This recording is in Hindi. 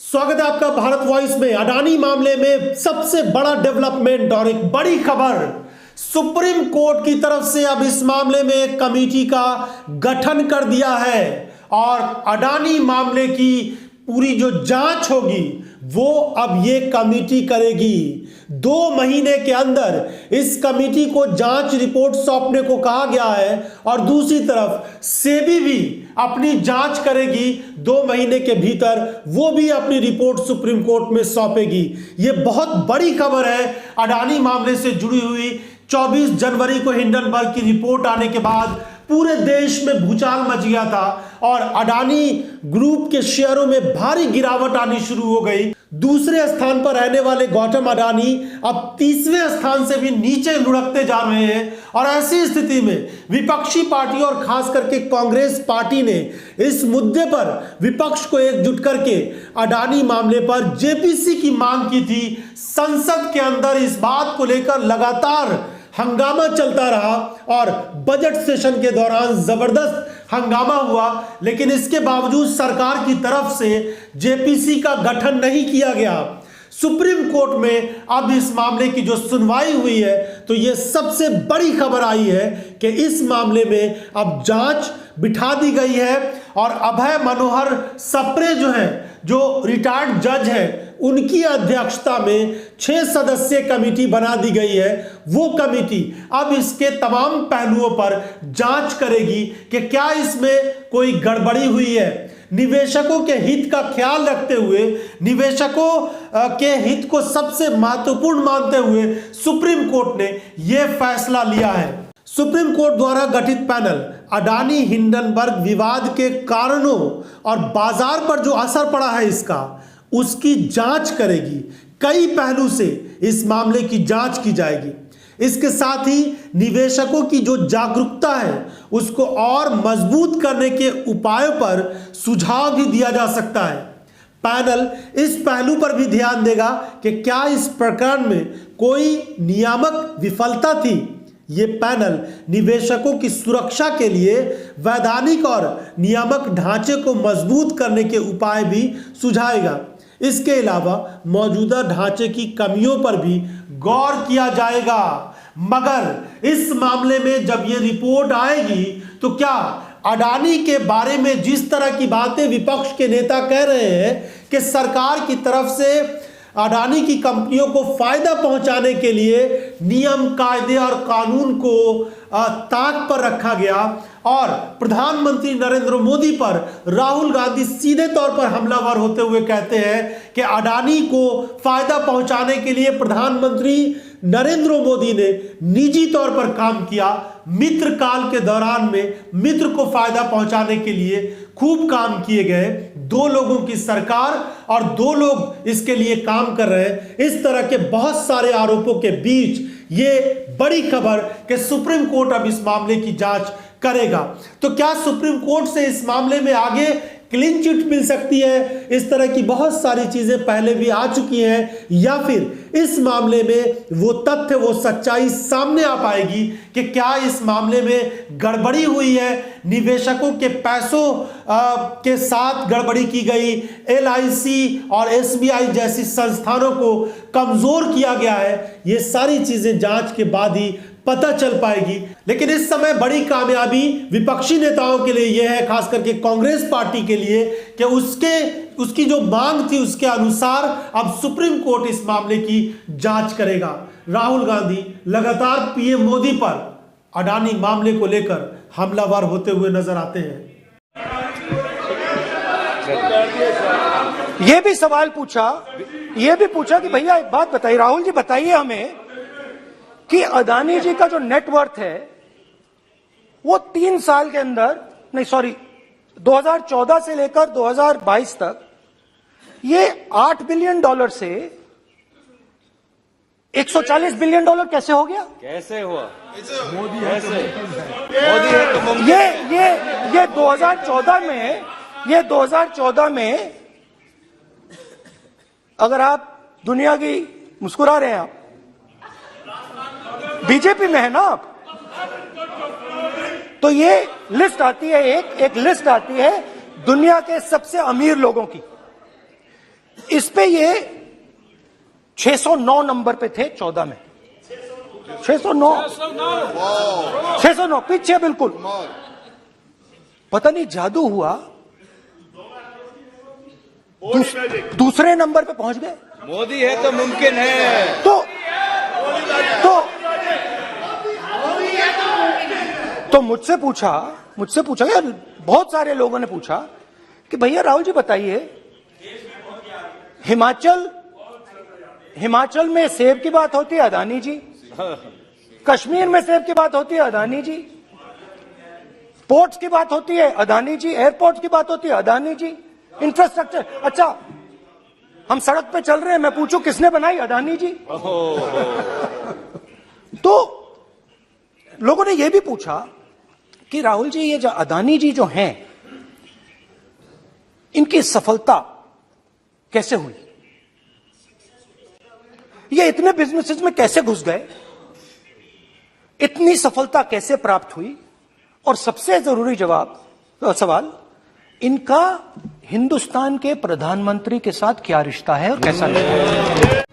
स्वागत है आपका भारत वॉइस में। अडानी मामले में सबसे बड़ा डेवलपमेंट और एक बड़ी खबर, सुप्रीम कोर्ट की तरफ से अब इस मामले में एक कमेटी का गठन कर दिया है और अडानी मामले की पूरी जो जांच होगी वो अब ये कमेटी करेगी। 2 महीने के अंदर इस कमेटी को जांच रिपोर्ट सौंपने को कहा गया है और दूसरी तरफ सेबी भी अपनी जांच करेगी। 2 महीने के भीतर वो भी अपनी रिपोर्ट सुप्रीम कोर्ट में सौंपेगी। ये बहुत बड़ी खबर है अडानी मामले से जुड़ी हुई। 24 जनवरी को हिंडनबर्ग की रिपोर्ट आने के बाद पूरे देश में भूचाल मच गया था और अडानी ग्रुप के शेयरों में भारी गिरावट आनी शुरू हो गई। दूसरे स्थान पर रहने वाले गौतम अडानी अब 30वें स्थान से भी नीचे लुढ़कते जा रहे हैं और ऐसी स्थिति में विपक्षी पार्टी और खास करके कांग्रेस पार्टी ने इस मुद्दे पर विपक्ष को एकजुट करके अडानी मामले पर जेपीसी की मांग की थी। संसद के अंदर इस बात को लेकर लगातार हंगामा चलता रहा और बजट सेशन के दौरान जबरदस्त हंगामा हुआ, लेकिन इसके बावजूद सरकार की तरफ से जेपीसी का गठन नहीं किया गया। सुप्रीम कोर्ट में अब इस मामले की जो सुनवाई हुई है तो यह सबसे बड़ी खबर आई है कि इस मामले में अब जांच बिठा दी गई है और अभय मनोहर सप्रे जो है, जो रिटायर्ड जज है, उनकी अध्यक्षता में 6 सदस्यीय कमेटी बना दी गई है। वो कमेटी अब इसके तमाम पहलुओं पर जांच करेगी कि क्या इसमें कोई गड़बड़ी हुई है। निवेशकों के हित का ख्याल रखते हुए, निवेशकों के हित को सबसे महत्वपूर्ण मानते हुए सुप्रीम कोर्ट ने यह फैसला लिया है। सुप्रीम कोर्ट द्वारा गठित पैनल अडानी हिंडनबर्ग विवाद के कारणों और बाजार पर जो असर पड़ा है इसका, उसकी जांच करेगी। कई पहलू से इस मामले की जांच की जाएगी। इसके साथ ही निवेशकों की जो जागरूकता है उसको और मजबूत करने के उपायों पर सुझाव भी दिया जा सकता है। पैनल इस पहलू पर भी ध्यान देगा कि क्या इस प्रकरण में कोई नियामक विफलता थी। ये पैनल निवेशकों की सुरक्षा के लिए वैधानिक और नियामक ढांचे को मजबूत करने के उपाय भी सुझाएगा। इसके अलावा मौजूदा ढांचे की कमियों पर भी गौर किया जाएगा। मगर इस मामले में जब ये रिपोर्ट आएगी तो क्या अडानी के बारे में जिस तरह की बातें विपक्ष के नेता कह रहे हैं कि सरकार की तरफ से अडानी की कंपनियों को फायदा पहुंचाने के लिए नियम, कायदे और कानून को ताक पर रखा गया और प्रधानमंत्री नरेंद्र मोदी पर राहुल गांधी सीधे तौर पर हमलावर होते हुए कहते हैं कि अडानी को फायदा पहुंचाने के लिए प्रधानमंत्री नरेंद्र मोदी ने निजी तौर पर काम किया। मित्र काल के दौरान में मित्र को फायदा पहुंचाने के लिए खूब काम किए गए। 2 लोगों की सरकार और 2 लोग इसके लिए काम कर रहे हैं। इस तरह के बहुत सारे आरोपों के बीच ये बड़ी खबर कि सुप्रीम कोर्ट अब इस मामले की जांच करेगा। तो क्या सुप्रीम कोर्ट से इस मामले में आगे क्लीन चिट मिल सकती है? इस तरह की बहुत सारी चीजें पहले भी आ चुकी हैं, या फिर इस मामले में वो तथ्य, वो सच्चाई सामने आ पाएगी कि क्या इस मामले में गड़बड़ी हुई है, निवेशकों के पैसों के साथ गड़बड़ी की गई, LIC और SBI जैसी संस्थानों को कमजोर किया गया है। ये सारी चीजें जांच के बाद ही पता चल पाएगी। लेकिन इस समय बड़ी कामयाबी विपक्षी नेताओं के लिए यह है, खास करके कांग्रेस पार्टी के लिए, कि उसकी जो मांग थी उसके अनुसार अब सुप्रीम कोर्ट इस मामले की जांच करेगा। राहुल गांधी लगातार पीएम मोदी पर अडानी मामले को लेकर हमलावर होते हुए नजर आते हैं। यह भी सवाल पूछा, यह भी पूछा कि भैया एक बात बताइए, राहुल जी बताइए हमें कि अडानी जी का जो नेटवर्थ है वो 3 साल के अंदर, नहीं सॉरी 2014 से लेकर 2022 तक ये $8 बिलियन से $140 बिलियन कैसे हो गया? कैसे हुआ? मोदी है तो मुमकिन। ये 2014 में अगर आप दुनिया की, मुस्कुरा रहे हैं आप, बीजेपी में है ना आप, तो ये लिस्ट आती है, एक लिस्ट आती है दुनिया के सबसे अमीर लोगों की। इस पे ये 609 नंबर पे थे 14 में। 609 पीछे बिल्कुल। पता नहीं जादू हुआ, दूसरे नंबर पे पहुंच गए। मोदी है तो मुमकिन है। तो मुझसे पूछा यार, बहुत सारे लोगों ने पूछा कि भैया राहुल जी बताइए, हिमाचल में सेब की बात होती है अदानी जी, कश्मीर में सेब की बात होती है अदानी जी, पोर्ट्स की बात होती है अदानी जी, एयरपोर्ट की बात होती है अदानी जी, इंफ्रास्ट्रक्चर। अच्छा, हम सड़क पे चल रहे हैं, मैं पूछूं किसने बनाई? अदानी जी। तो लोगों ने यह भी पूछा कि राहुल जी, ये जो अदानी जी जो हैं, इनकी सफलता कैसे हुई? ये इतने बिजनेसेस में कैसे घुस गए? इतनी सफलता कैसे प्राप्त हुई? और सबसे जरूरी सवाल, इनका हिंदुस्तान के प्रधानमंत्री के साथ क्या रिश्ता है और कैसा रिश्ता है?